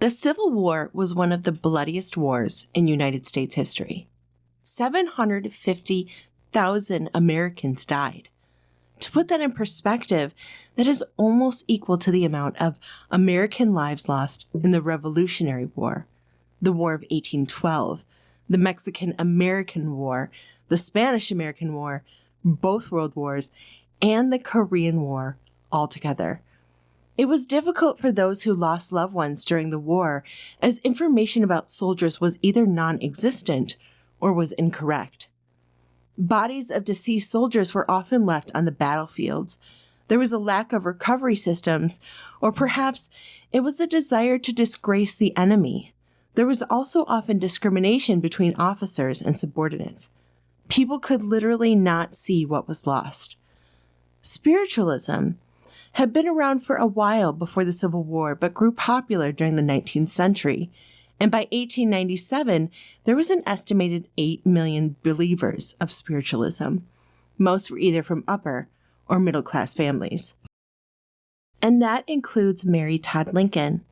The Civil War was one of the bloodiest wars in United States history. 750,000 Americans died. To put that in perspective, that is almost equal to the amount of American lives lost in the Revolutionary War, the War of 1812, the Mexican-American War, the Spanish-American War, both World Wars, and the Korean War altogether. It was difficult for those who lost loved ones during the war, as information about soldiers was either non-existent or was incorrect. Bodies of deceased soldiers were often left on the battlefields. There was a lack of recovery systems, or perhaps it was a desire to disgrace the enemy. There was also often discrimination between officers and subordinates. People could literally not see what was lost. Spiritualism had been around for a while before the Civil War, but grew popular during the 19th century. And by 1897, there was an estimated 8 million believers of spiritualism. Most were either from upper or middle-class families. And that includes Mary Todd Lincoln.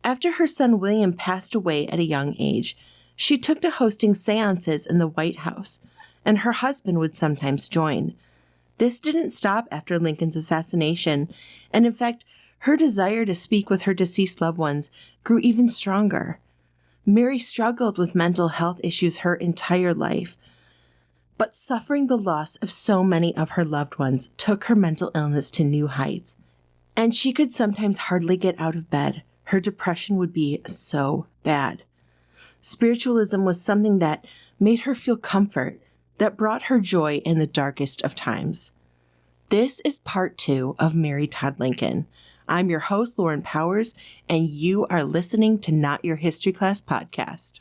After her son William passed away at a young age, she took to hosting seances in the White House, and her husband would sometimes join. This didn't stop after Lincoln's assassination, and in fact, her desire to speak with her deceased loved ones grew even stronger. Mary struggled with mental health issues her entire life, but suffering the loss of so many of her loved ones took her mental illness to new heights, and she could sometimes hardly get out of bed. Her depression would be so bad. Spiritualism was something that made her feel comfort, that brought her joy in the darkest of times. This is part 2 of Mary Todd Lincoln. I'm your host, Lauren Powers, and you are listening to Not Your History Class podcast.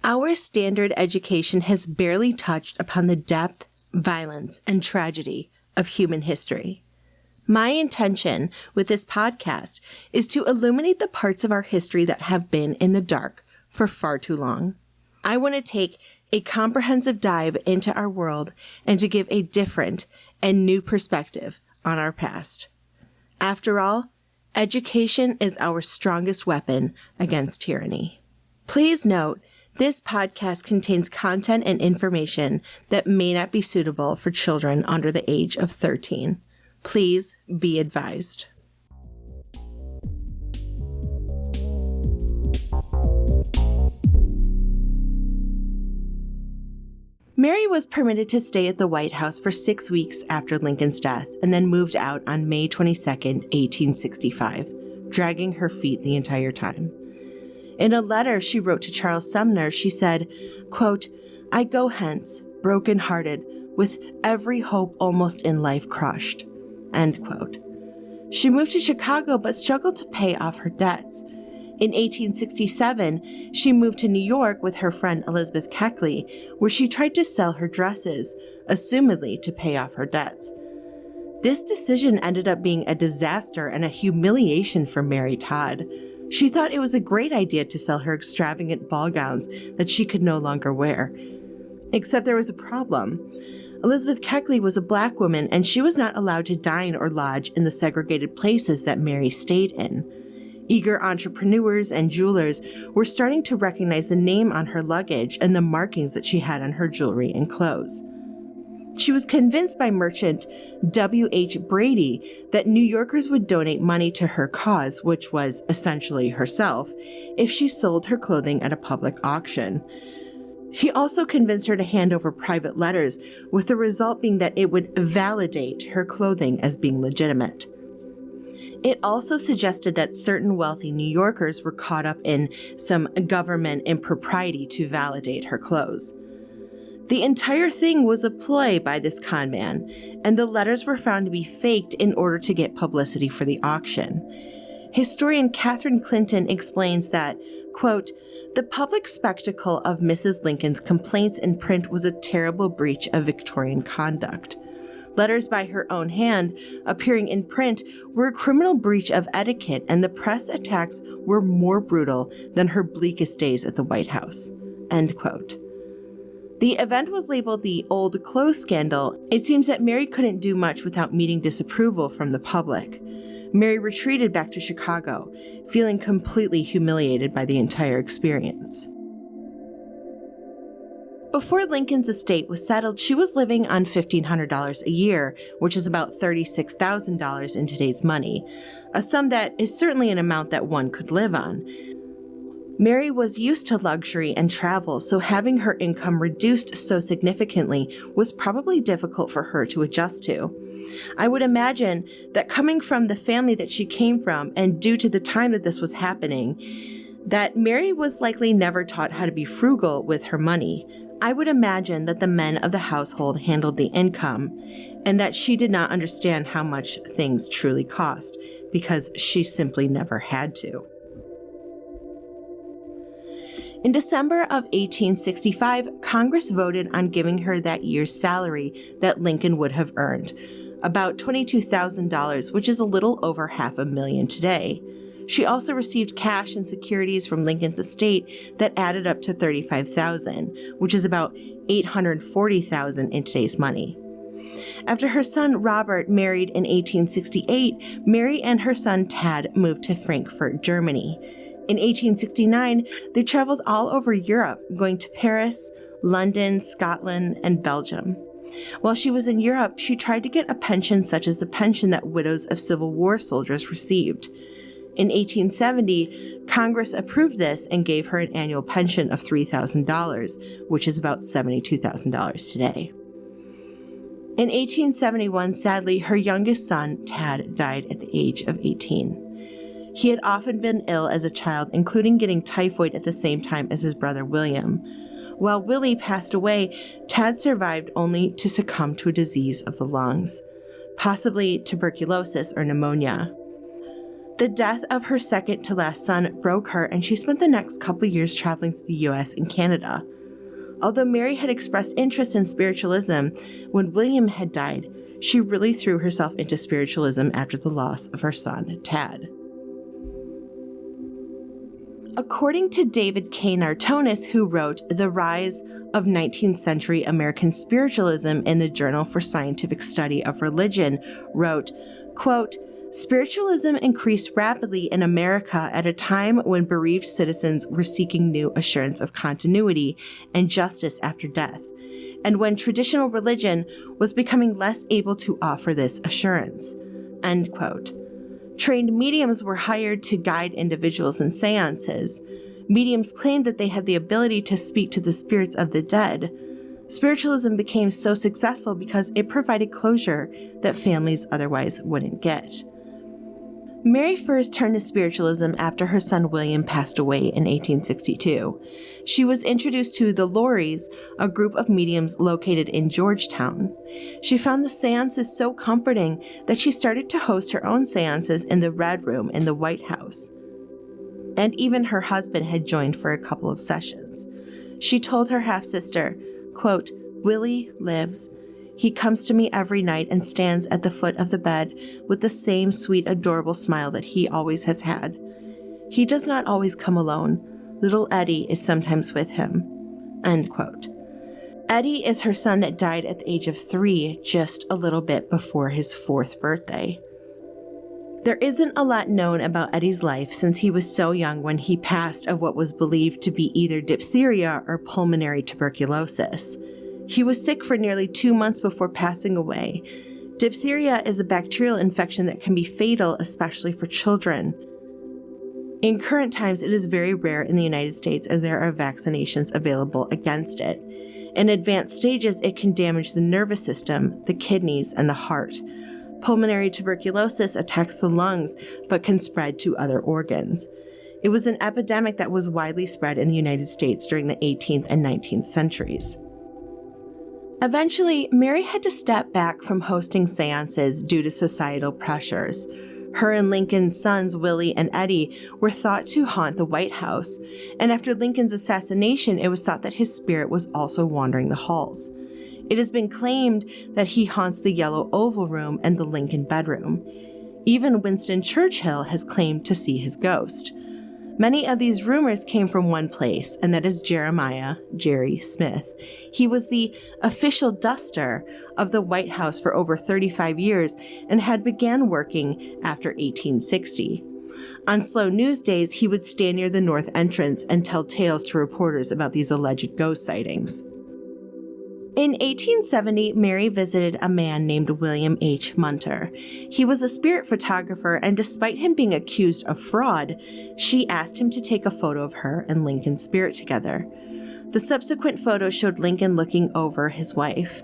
Our standard education has barely touched upon the depth, violence, and tragedy of human history. My intention with this podcast is to illuminate the parts of our history that have been in the dark for far too long. I want to take a comprehensive dive into our world and to give a different and new perspective on our past. After all, education is our strongest weapon against tyranny. Please note, this podcast contains content and information that may not be suitable for children under the age of 13. Please be advised. Mary was permitted to stay at the White House for 6 weeks after Lincoln's death and then moved out on May 22, 1865, dragging her feet the entire time. In a letter she wrote to Charles Sumner, she said, quote, "I go hence, broken-hearted, with every hope almost in life crushed." End quote. She moved to Chicago but struggled to pay off her debts. In 1867, she moved to New York with her friend Elizabeth Keckley, where she tried to sell her dresses, assumedly to pay off her debts. This decision ended up being a disaster and a humiliation for Mary Todd. She thought it was a great idea to sell her extravagant ball gowns that she could no longer wear. Except there was a problem. Elizabeth Keckley was a black woman, and she was not allowed to dine or lodge in the segregated places that Mary stayed in. Eager entrepreneurs and jewelers were starting to recognize the name on her luggage and the markings that she had on her jewelry and clothes. She was convinced by merchant W.H. Brady that New Yorkers would donate money to her cause, which was essentially herself, if she sold her clothing at a public auction. He also convinced her to hand over private letters, with the result being that it would validate her clothing as being legitimate. It also suggested that certain wealthy New Yorkers were caught up in some government impropriety to validate her clothes. The entire thing was a ploy by this con man, and the letters were found to be faked in order to get publicity for the auction. Historian Catherine Clinton explains that, quote, "The public spectacle of Mrs. Lincoln's complaints in print was a terrible breach of Victorian conduct. Letters by her own hand appearing in print were a criminal breach of etiquette, and the press attacks were more brutal than her bleakest days at the White House. End quote. The event was labeled the Old Clothes Scandal. It seems that Mary couldn't do much without meeting disapproval from the public. Mary retreated back to Chicago, feeling completely humiliated by the entire experience. Before Lincoln's estate was settled, she was living on $1,500 a year, which is about $36,000 in today's money, a sum that is certainly an amount that one could live on. Mary was used to luxury and travel, so having her income reduced so significantly was probably difficult for her to adjust to. I would imagine that coming from the family that she came from, and due to the time that this was happening, that Mary was likely never taught how to be frugal with her money. I would imagine that the men of the household handled the income, and that she did not understand how much things truly cost, because she simply never had to. In December of 1865, Congress voted on giving her that year's salary that Lincoln would have earned, about $22,000, which is a little over $500,000 today. She also received cash and securities from Lincoln's estate that added up to $35,000, which is about $840,000 in today's money. After her son Robert married in 1868, Mary and her son Tad moved to Frankfurt, Germany. In 1869, they traveled all over Europe, going to Paris, London, Scotland, and Belgium. While she was in Europe, she tried to get a pension such as the pension that widows of Civil War soldiers received. In 1870, Congress approved this and gave her an annual pension of $3,000, which is about $72,000 today. In 1871, sadly, her youngest son, Tad, died at the age of 18. He had often been ill as a child, including getting typhoid at the same time as his brother William. While Willie passed away, Tad survived only to succumb to a disease of the lungs, possibly tuberculosis or pneumonia. The death of her second to last son broke her, and she spent the next couple years traveling through the U.S. and Canada. Although Mary had expressed interest in spiritualism when William had died, she really threw herself into spiritualism after the loss of her son, Tad. According to David K. Nartonis, who wrote The Rise of 19th Century American Spiritualism in the Journal for Scientific Study of Religion, wrote, quote, "Spiritualism increased rapidly in America at a time when bereaved citizens were seeking new assurance of continuity and justice after death, and when traditional religion was becoming less able to offer this assurance." End quote. Trained mediums were hired to guide individuals in seances. Mediums claimed that they had the ability to speak to the spirits of the dead. Spiritualism became so successful because it provided closure that families otherwise wouldn't get. Mary first turned to spiritualism after her son William passed away in 1862. She was introduced to the Lorries, a group of mediums located in Georgetown. She found the seances so comforting that she started to host her own seances in the Red Room in the White House. And even her husband had joined for a couple of sessions. She told her half-sister, quote, "Willie lives. He comes to me every night and stands at the foot of the bed with the same sweet, adorable smile that he always has had. He does not always come alone. Little Eddie is sometimes with him." End quote. Eddie is her son that died at the age of 3, just a little bit before his 4th birthday. There isn't a lot known about Eddie's life since he was so young when he passed of what was believed to be either diphtheria or pulmonary tuberculosis. He was sick for nearly 2 months before passing away. Diphtheria is a bacterial infection that can be fatal, especially for children. In current times, it is very rare in the United States as there are vaccinations available against it. In advanced stages, it can damage the nervous system, the kidneys, and the heart. Pulmonary tuberculosis attacks the lungs but can spread to other organs. It was an epidemic that was widely spread in the United States during the 18th and 19th centuries. Eventually, Mary had to step back from hosting seances due to societal pressures. Her and Lincoln's sons, Willie and Eddie, were thought to haunt the White House, and after Lincoln's assassination, it was thought that his spirit was also wandering the halls. It has been claimed that he haunts the Yellow Oval Room and the Lincoln bedroom. Even Winston Churchill has claimed to see his ghost. Many of these rumors came from one place, and that is Jerry Smith. He was the official duster of the White House for over 35 years and had began working after 1860. On slow news days, he would stand near the north entrance and tell tales to reporters about these alleged ghost sightings. In 1870, Mary visited a man named William H. Munter. He was a spirit photographer, and despite him being accused of fraud, she asked him to take a photo of her and Lincoln's spirit together. The subsequent photo showed Lincoln looking over his wife.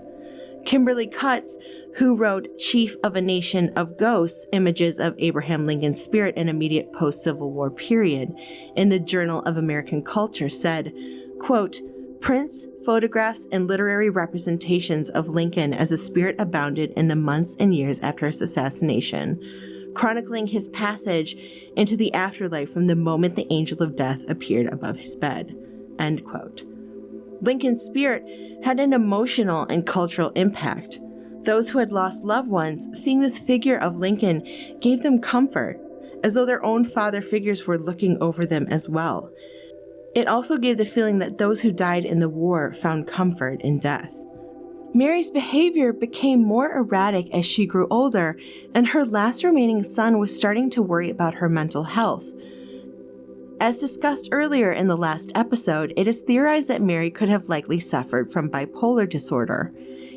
Kimberly Cutts, who wrote Chief of a Nation of Ghosts, Images of Abraham Lincoln's Spirit in Immediate Post-Civil War Period, in the Journal of American Culture, said, quote, "Prints, photographs, and literary representations of Lincoln as a spirit abounded in the months and years after his assassination, chronicling his passage into the afterlife from the moment the angel of death appeared above his bed." End quote. Lincoln's spirit had an emotional and cultural impact. Those who had lost loved ones, seeing this figure of Lincoln gave them comfort, as though their own father figures were looking over them as well. It also gave the feeling that those who died in the war found comfort in death. Mary's behavior became more erratic as she grew older, and her last remaining son was starting to worry about her mental health. As discussed earlier in the last episode, it is theorized that Mary could have likely suffered from bipolar disorder.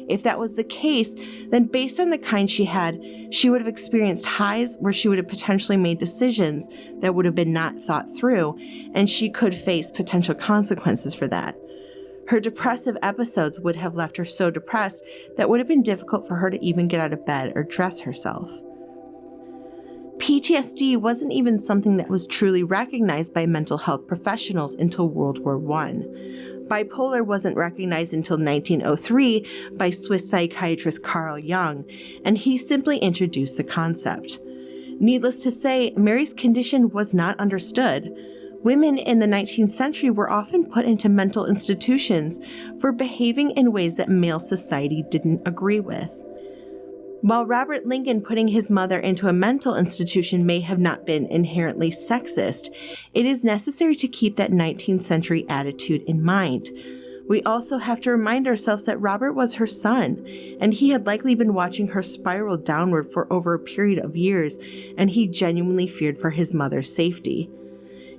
If that was the case, then based on the kind she had, she would have experienced highs where she would have potentially made decisions that would have been not thought through, and she could face potential consequences for that. Her depressive episodes would have left her so depressed that it would have been difficult for her to even get out of bed or dress herself. PTSD wasn't even something that was truly recognized by mental health professionals until World War I. Bipolar wasn't recognized until 1903 by Swiss psychiatrist Carl Jung, and he simply introduced the concept. Needless to say, Mary's condition was not understood. Women in the 19th century were often put into mental institutions for behaving in ways that male society didn't agree with. While Robert Lincoln putting his mother into a mental institution may have not been inherently sexist, it is necessary to keep that 19th century attitude in mind. We also have to remind ourselves that Robert was her son, and he had likely been watching her spiral downward for over a period of years, and he genuinely feared for his mother's safety.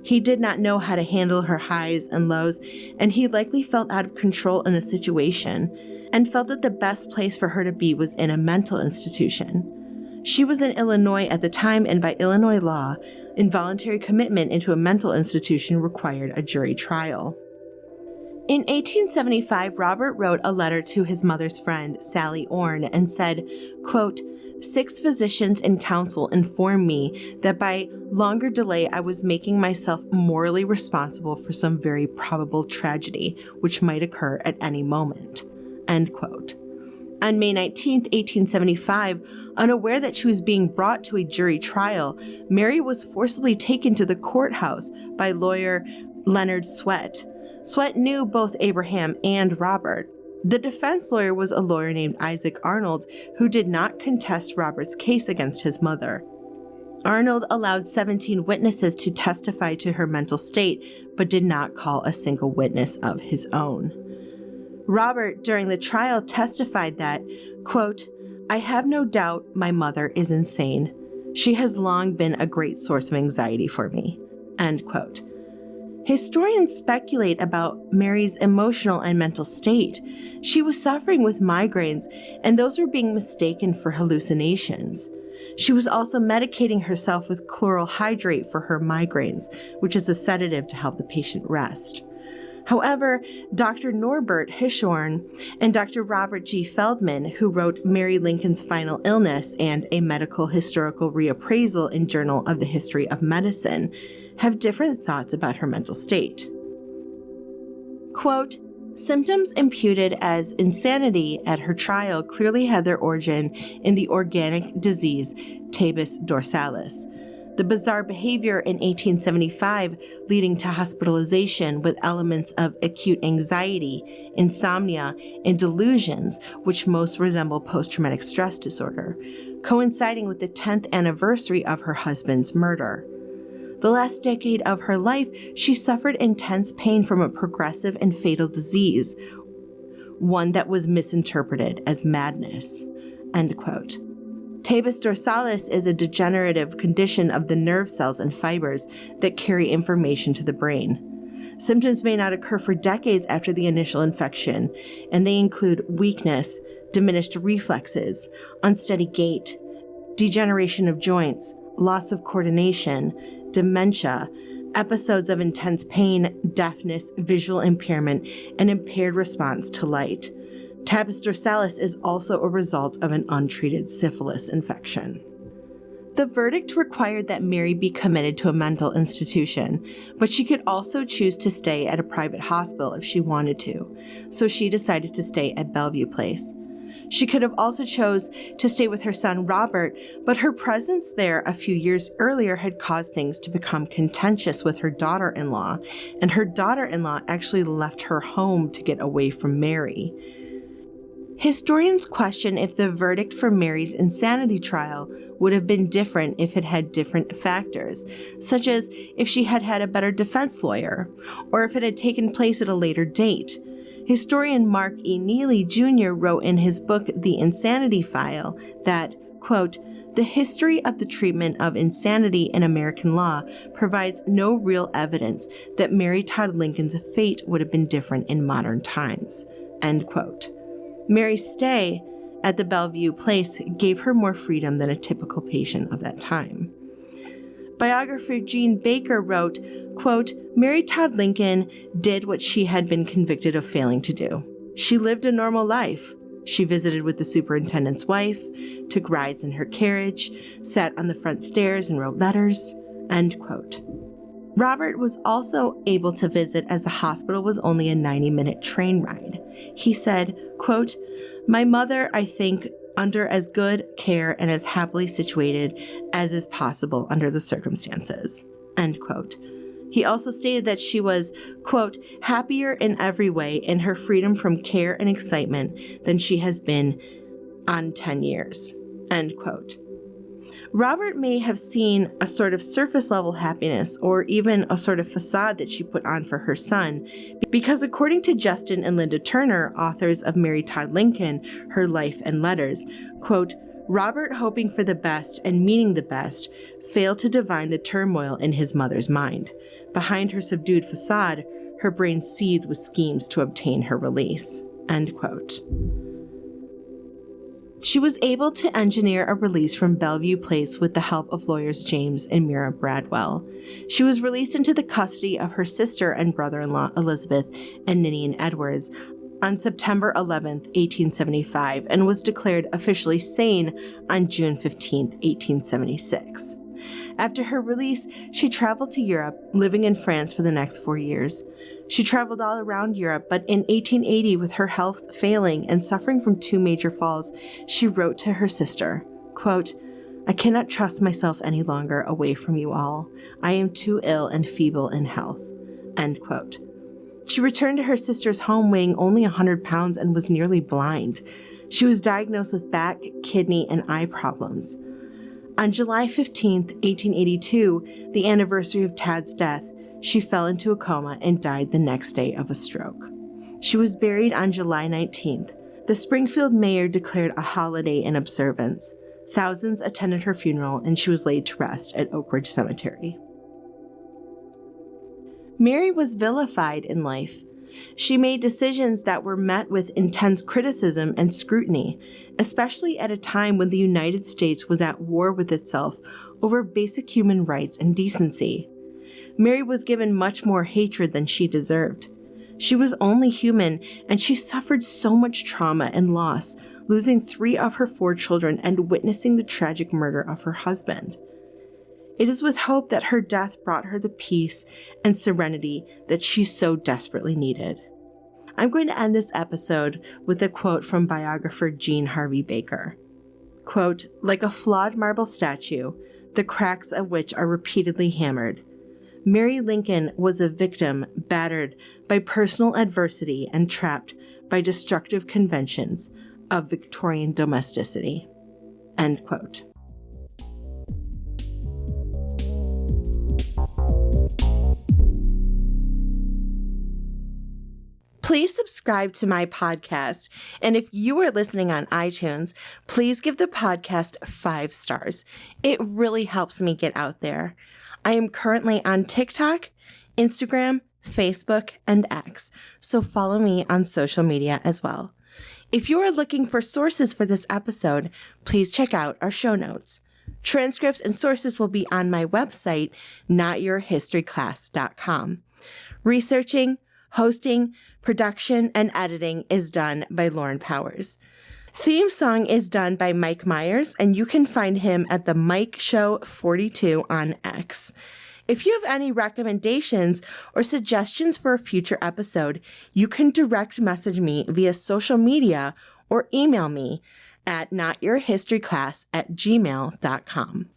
He did not know how to handle her highs and lows, and he likely felt out of control in the situation, and felt that the best place for her to be was in a mental institution. She was in Illinois at the time, and by Illinois law, involuntary commitment into a mental institution required a jury trial. In 1875, Robert wrote a letter to his mother's friend, Sally Orne, and said, quote, "6 physicians in council informed me that by longer delay I was making myself morally responsible for some very probable tragedy which might occur at any moment." End quote. On May 19, 1875, unaware that she was being brought to a jury trial, Mary was forcibly taken to the courthouse by lawyer Leonard Swett. Swett knew both Abraham and Robert. The defense lawyer was a lawyer named Isaac Arnold, who did not contest Robert's case against his mother. Arnold allowed 17 witnesses to testify to her mental state, but did not call a single witness of his own. Robert, during the trial, testified that, quote, "I have no doubt my mother is insane. She has long been a great source of anxiety for me." End quote. Historians speculate about Mary's emotional and mental state. She was suffering with migraines, and those were being mistaken for hallucinations. She was also medicating herself with chloral hydrate for her migraines, which is a sedative to help the patient rest. However, Dr. Norbert Hirschhorn and Dr. Robert G. Feldman, who wrote Mary Lincoln's Final Illness and A Medical Historical Reappraisal in Journal of the History of Medicine, have different thoughts about her mental state. Quote, "Symptoms imputed as insanity at her trial clearly had their origin in the organic disease tabes dorsalis. The bizarre behavior in 1875 leading to hospitalization with elements of acute anxiety, insomnia, and delusions, which most resemble post-traumatic stress disorder, coinciding with the 10th anniversary of her husband's murder. The last decade of her life, she suffered intense pain from a progressive and fatal disease, one that was misinterpreted as madness." End quote. Tabes dorsalis is a degenerative condition of the nerve cells and fibers that carry information to the brain. Symptoms may not occur for decades after the initial infection, and they include weakness, diminished reflexes, unsteady gait, degeneration of joints, loss of coordination, dementia, episodes of intense pain, deafness, visual impairment, and impaired response to light. Tabes dorsalis is also a result of an untreated syphilis infection. The verdict required that Mary be committed to a mental institution, but she could also choose to stay at a private hospital if she wanted to, so she decided to stay at Bellevue Place. She could have also chose to stay with her son Robert, but her presence there a few years earlier had caused things to become contentious with her daughter-in-law, and her daughter-in-law actually left her home to get away from Mary. Historians question if the verdict for Mary's insanity trial would have been different if it had different factors, such as if she had had a better defense lawyer, or if it had taken place at a later date. Historian Mark E. Neely Jr. wrote in his book, The Insanity File, that, quote, "The history of the treatment of insanity in American law provides no real evidence that Mary Todd Lincoln's fate would have been different in modern times." End quote. Mary's stay at the Bellevue Place gave her more freedom than a typical patient of that time. Biographer Jean Baker wrote, quote, "Mary Todd Lincoln did what she had been convicted of failing to do. She lived a normal life. She visited with the superintendent's wife, took rides in her carriage, sat on the front stairs and wrote letters." End quote. Robert was also able to visit as the hospital was only a 90-minute train ride. He said, quote, "My mother, I think, under as good care and as happily situated as is possible under the circumstances." End quote. He also stated that she was, quote, "happier in every way in her freedom from care and excitement than she has been on 10 years. End quote. Robert may have seen a sort of surface-level happiness or even a sort of facade that she put on for her son, because according to Justin and Linda Turner, authors of Mary Todd Lincoln, Her Life and Letters, quote, "Robert, hoping for the best and meaning the best, failed to divine the turmoil in his mother's mind. Behind her subdued facade, her brain seethed with schemes to obtain her release." End quote. She was able to engineer a release from Bellevue Place with the help of lawyers James and Mira Bradwell. She was released into the custody of her sister and brother-in-law Elizabeth and Ninian Edwards on September 11, 1875, and was declared officially sane on June 15, 1876. After her release, she traveled to Europe, living in France for the next 4 years. She traveled all around Europe, but in 1880, with her health failing and suffering from 2 major falls, she wrote to her sister, quote, "I cannot trust myself any longer away from you all. I am too ill and feeble in health." End quote. She returned to her sister's home weighing only 100 pounds and was nearly blind. She was diagnosed with back, kidney, and eye problems. On July 15, 1882, the anniversary of Tad's death, she fell into a coma and died the next day of a stroke. She was buried on July 19th. The Springfield mayor declared a holiday in observance. Thousands attended her funeral, and she was laid to rest at Oak Ridge Cemetery. Mary was vilified in life. She made decisions that were met with intense criticism and scrutiny, especially at a time when the United States was at war with itself over basic human rights and decency. Mary was given much more hatred than she deserved. She was only human, and she suffered so much trauma and loss, losing 3 of her 4 children and witnessing the tragic murder of her husband. It is with hope that her death brought her the peace and serenity that she so desperately needed. I'm going to end this episode with a quote from biographer Jean Harvey Baker. Quote, "Like a flawed marble statue, the cracks of which are repeatedly hammered. Mary Lincoln was a victim battered by personal adversity and trapped by destructive conventions of Victorian domesticity." End quote. Please subscribe to my podcast. And if you are listening on iTunes, please give the podcast 5 stars. It really helps me get out there. I am currently on TikTok, Instagram, Facebook, and X, so follow me on social media as well. If you are looking for sources for this episode, please check out our show notes. Transcripts and sources will be on my website, notyourhistoryclass.com. Researching, hosting, production, and editing is done by Lauren Powers. Theme song is done by Mike Meyers, and you can find him at the Mike Show 42 on X. If you have any recommendations or suggestions for a future episode, you can direct message me via social media or email me at notyourhistoryclass@gmail.com.